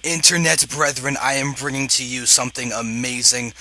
Internet brethren, I am bringing to you something amazing,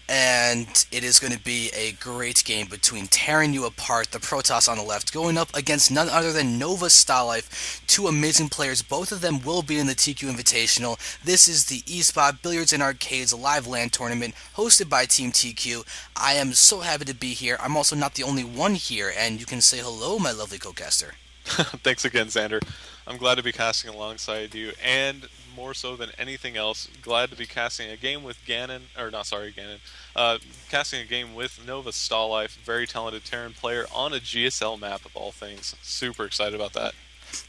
and it is going to be a great game between Terranuapart, the Protoss on the left, going up against none other than NOVAstalife, two amazing players. Both of them will be in the TQ Invitational. This is the eSpot Billiards and Arcades live LAN tournament hosted by Team TQ. I am so happy to be here. I'm also not the only one here, and you can say hello, my lovely co-caster. Thanks again, Xander. I'm glad to be casting alongside you, and more so than anything else, glad to be casting a game with Ganon, or not, sorry, Ganon, casting a game with NOVAstalife, very talented Terran player on a GSL map of all things. Super excited about that.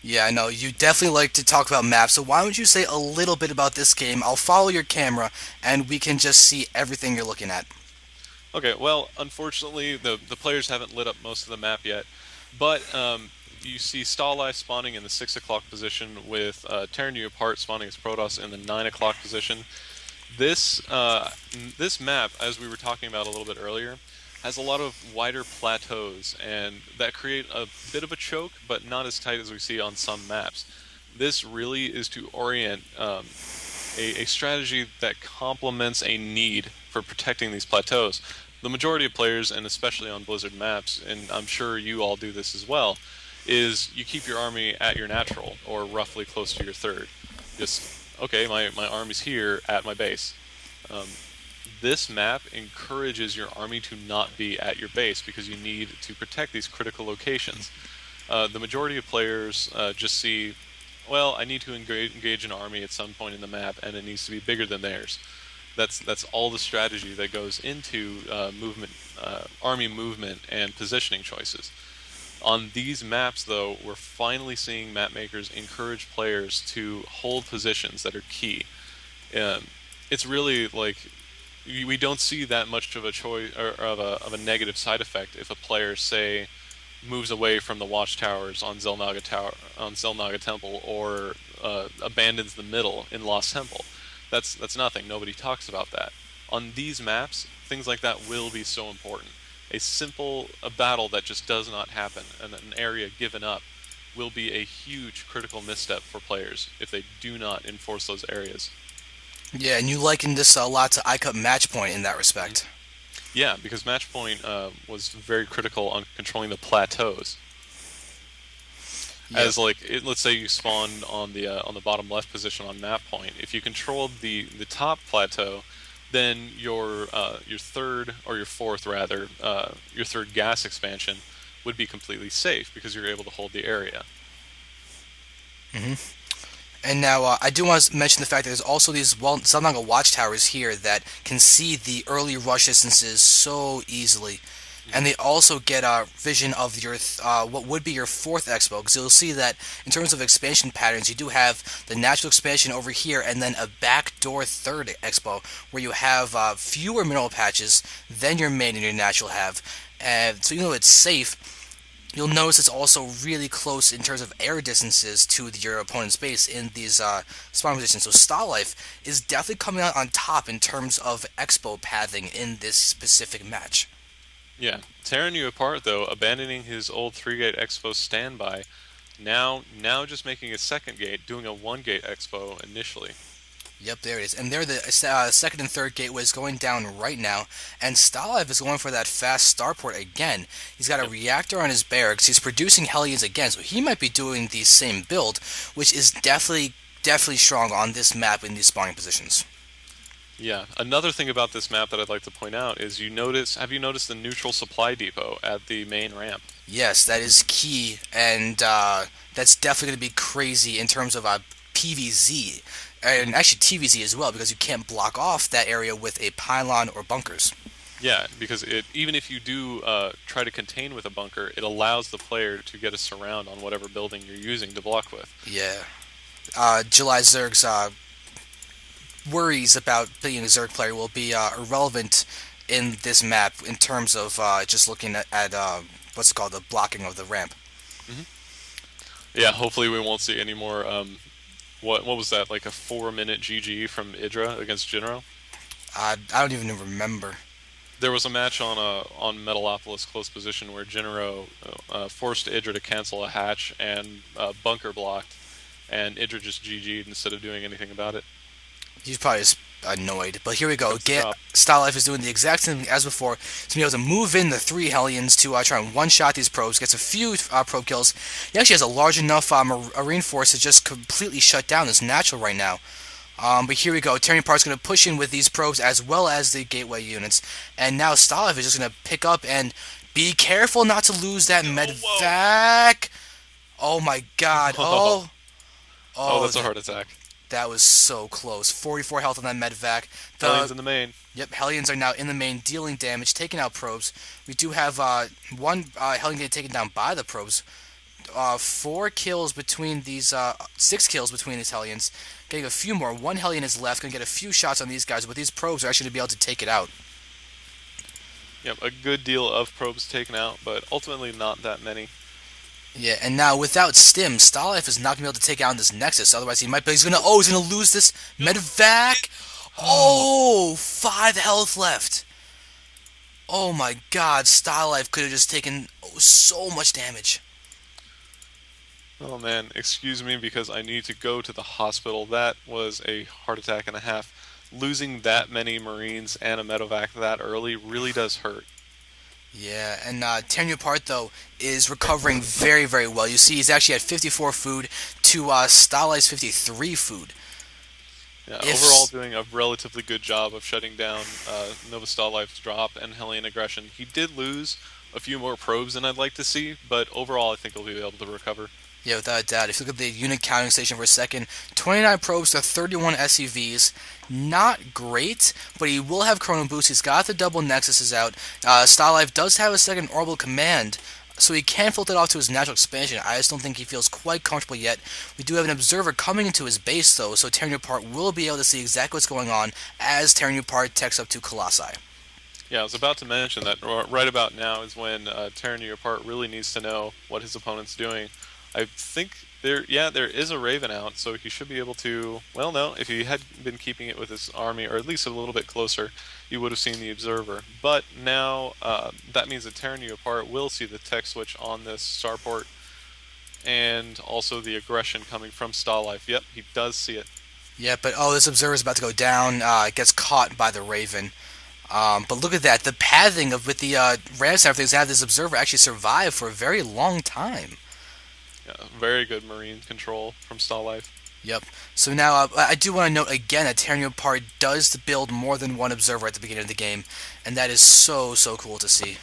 Yeah, I know. You definitely like to talk about maps, so why don't you say a little bit about this game? I'll follow your camera, and we can just see everything you're looking at. Okay, well, unfortunately, the players haven't lit up most of the map yet, but you see Starlife spawning in the 6 o'clock position with Terranuapart spawning as Protoss in the 9 o'clock position. This map, as we were talking about a little bit earlier, has a lot of wider plateaus, and that create a bit of a choke, but not as tight as we see on some maps. This really is to orient a strategy that complements a need for protecting these plateaus. The majority of players, and especially on Blizzard maps, and I'm sure you all do this as well, is you keep your army at your natural, or roughly close to your third. Just, okay, my army's here at my base. Um, this map encourages your army to not be at your base because you need to protect these critical locations. The majority of players just see, well, I need to engage an army at some point in the map, and it needs to be bigger than theirs. That's all the strategy that goes into army movement, and positioning choices. On these maps, though, we're finally seeing map makers encourage players to hold positions that are key. Um, it's really like we don't see that much of a choice or of a negative side effect if a player, say, moves away from the watchtowers on Zelnaga Temple, or abandons the middle in Lost Temple. That's nothing. Nobody talks about that. On these maps, things like that will be so important. A battle that just does not happen, and an area given up, will be a huge critical misstep for players if they do not enforce those areas. Yeah, and you liken this a lot to iCup Matchpoint in that Mhm. respect. Yeah, because Matchpoint was very critical on controlling the plateaus. Yep. As like, let's say you spawned on the bottom left position on map point. If you controlled the top plateau, then your third, or your fourth rather, your third gas expansion would be completely safe because you're able to hold the area. hmm And now I do want to mention the fact that there's also these Zelnaga watchtowers here that can see the early rush distances so easily. And Hmm. they also get a vision of your what would be your fourth expo, because you'll see that in terms of expansion patterns, you do have the natural expansion over here, and then a backdoor third expo where you have fewer mineral patches than your main and your natural have. And so even though it's safe, you'll notice it's also really close in terms of air distances to your opponent's base in these spawn positions. So Starlife is definitely coming out on top in terms of expo pathing in this specific match. Yeah, tearing you apart though, abandoning his old three-gate expo standby, now just making a second gate, doing a one-gate expo initially. Yep, there it is. And there the second and third gateway is going down right now. And Stalive is going for that fast starport again. He's got a Yep. reactor on his barracks. He's producing Hellions again, so he might be doing the same build, which is definitely strong on this map in these spawning positions. Yeah. Another thing about this map that I'd like to point out is have you noticed the neutral supply depot at the main ramp? Yes, that is key, and that's definitely going to be crazy in terms of PVZ, and Hmm. actually TVZ as well, because you can't block off that area with a pylon or bunkers. Yeah, because even if you do try to contain with a bunker, it allows the player to get a surround on whatever building you're using to block with. Yeah. July Zerg's worries about being a Zerg player will be irrelevant in this map in terms of just looking at what's it called, the blocking of the ramp. Hmm. Yeah, hopefully we won't see any more. What was that? Like a 4-minute GG from Idra against Jinro? I don't even remember. There was a match on Metalopolis close position where Jinro forced Idra to cancel a hatch and bunker blocked, and Idra just GG'd instead of doing anything about it. He's probably just annoyed. But here we go. That's the job. Style Life is doing the exact same thing as before. He's going to be able to move in the 3 Hellions to try and one-shot these probes. Gets a few probe kills. He actually has a large enough marine force to just completely shut down this natural right now. But here we go. Terranuapart's going to push in with these probes as well as the gateway units. And now Style Life is just going to pick up and be careful not to lose that Whoa! medvac. Oh my god. Oh, Oh. oh, Oh, that's a heart attack. that was so close. 44 health on that medvac. Hellions The in the main. Yep, Hellions are now in the main, dealing damage, taking out probes. We do have one Hellion getting taken down by the probes. 4 kills between these, 6 kills between these Hellions. Getting a few more. One Hellion is left. Gonna get a few shots on these guys, but these probes are actually gonna be able to take it out. Yep, a good deal of probes taken out, but ultimately not that many. Yeah, and now without Stim, Starlife is not gonna be able to take out this Nexus. Otherwise, he might. But he's gonna lose this medvac. Oh, 5 health left. Oh my God, Starlife could have just taken so much damage. Oh man, excuse me because I need to go to the hospital. That was a heart attack and a half. Losing that many Marines and a medevac that early really does hurt. Yeah, and Terranuapart though is recovering very, very well. You see, he's actually at 54 food to Starlight's 53 food. Yeah, If overall doing a relatively good job of shutting down NOVAstalife's drop and Hellion aggression. He did lose a few more probes than I'd like to see, but overall I think he'll be able to recover. Yeah, without a doubt. If you look at the unit counting station for a second, 29 probes to 31 SUVs. Not great, but he will have Chrono Boost. He's got the double Nexuses out. Starlife does have a second orbital command, so he can filter it off to his natural expansion. I just don't think he feels quite comfortable yet. We do have an observer coming into his base, though, so Terranuapart will be able to see exactly what's going on as Terranuapart techs up to Colossi. Yeah, I was about to mention that right about now is when Terranuapart really needs to know what his opponent's doing. I think there is a Raven out, so he should be able to. Well, no, if he had been keeping it with his army, or at least a little bit closer, you would have seen the observer. But now that means that Terranuapart will see the tech switch on this starport, and also the aggression coming from Stalife. Yep, he does see it. Yeah, but this observer is about to go down. Gets caught by the Raven. But look at that. The pathing of with the ramps and everything to have this observer actually survive for a very long time. Yeah, very good marine control from Stalife. Yep. So now I do want to note again that Terranuapart does build more than one observer at the beginning of the game, and that is so cool to see.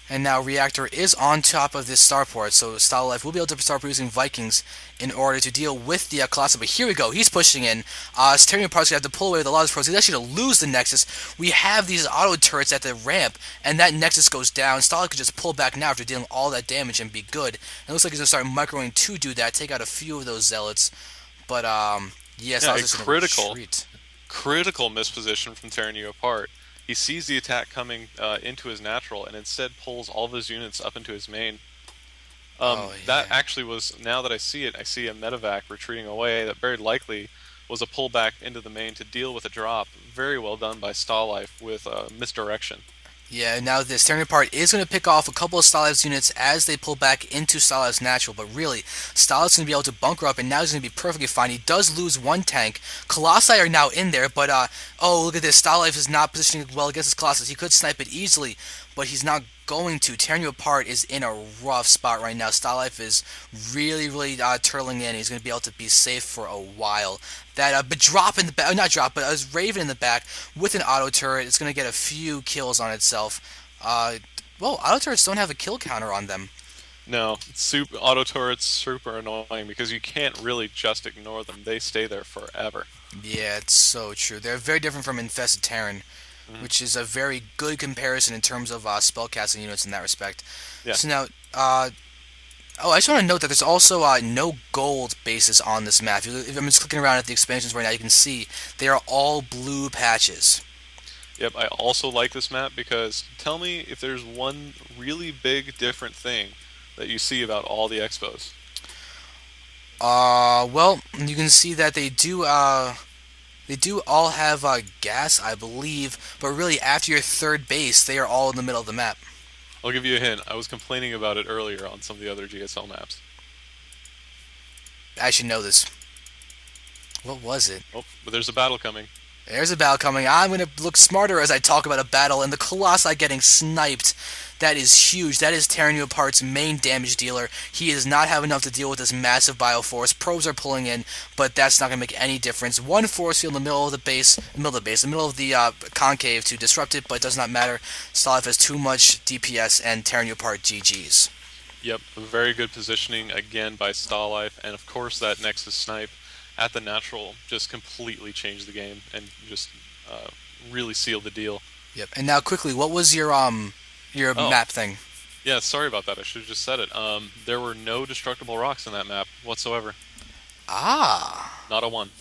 And now Reactor is on top of this starport, so Starlife will be able to start producing Vikings in order to deal with the Colossus. But here we go, he's pushing in. Terranuapart's going to have to pull away with a lot of pros. He's actually going to lose the Nexus. We have these auto turrets at the ramp, and that Nexus goes down. Starlife could just pull back now after dealing all that damage and be good. And it looks like he's going to start microing to do that, take out a few of those Zealots. But, yes, Yeah, I a was just going to critical, retreat. critical misposition from Terranuapart. He sees the attack coming into his natural, and instead pulls all of his units up into his main. Oh, That yeah. actually was, now that I see it, I see a medevac retreating away that very likely was a pullback into the main to deal with a drop. Very well done by Stalife with misdirection. Yeah, now this Terranuapart is going to pick off a couple of Starlife's units as they pull back into Starlife's natural, but really, Starlife's going to be able to bunker up, and now he's going to be perfectly fine. He does lose one tank. Colossi are now in there, but, oh, look at this. Starlife is not positioning well against his Colossus. He could snipe it easily, but he's not going to. Terranuapart is in a rough spot right now. Starlife is really, turtling in. He's going to be able to be safe for a while. That but drop in the back, not drop, but a Raven in the back with an auto turret. It's going to get a few kills on itself. Well, auto turrets don't have a kill counter on them. No, super, auto turrets super annoying because you can't really just ignore them. They stay there forever. Yeah, it's so true. They're very different from Infested Terran, Hmm. which is a very good comparison in terms of spellcasting units in that respect. Yeah. So now, oh, I just want to note that there's also no gold bases on this map. If I'm just clicking around at the expansions right now, you can see they are all blue patches. Yep, I also like this map because tell me if there's one really big different thing that you see about all the expos. Well, you can see that they do all have gas, I believe, but really after your third base, they are all in the middle of the map. I'll give you a hint. I was complaining about it earlier on some of the other GSL maps. I should know this. What was it? Oh, but there's a battle coming. There's a battle coming. I'm going to look smarter as I talk about a battle, and the Colossi getting sniped. That is huge. That is Terranuapart's main damage dealer. He does not have enough to deal with this massive bioforce. Probes are pulling in, but that's not going to make any difference. One force field in the middle of the base, the middle of the concave to disrupt it, but it does not matter. Stalife has too much DPS, and Terranuapart GG's. Yep, very good positioning again by Stalife, and of course that Nexus snipe at the natural just completely changed the game and just uh, really sealed the deal. Yep. And now quickly, what was your Oh, map thing? yeah, sorry about that. I should have just said it. There were no destructible rocks in that map whatsoever. Ah. Not a one.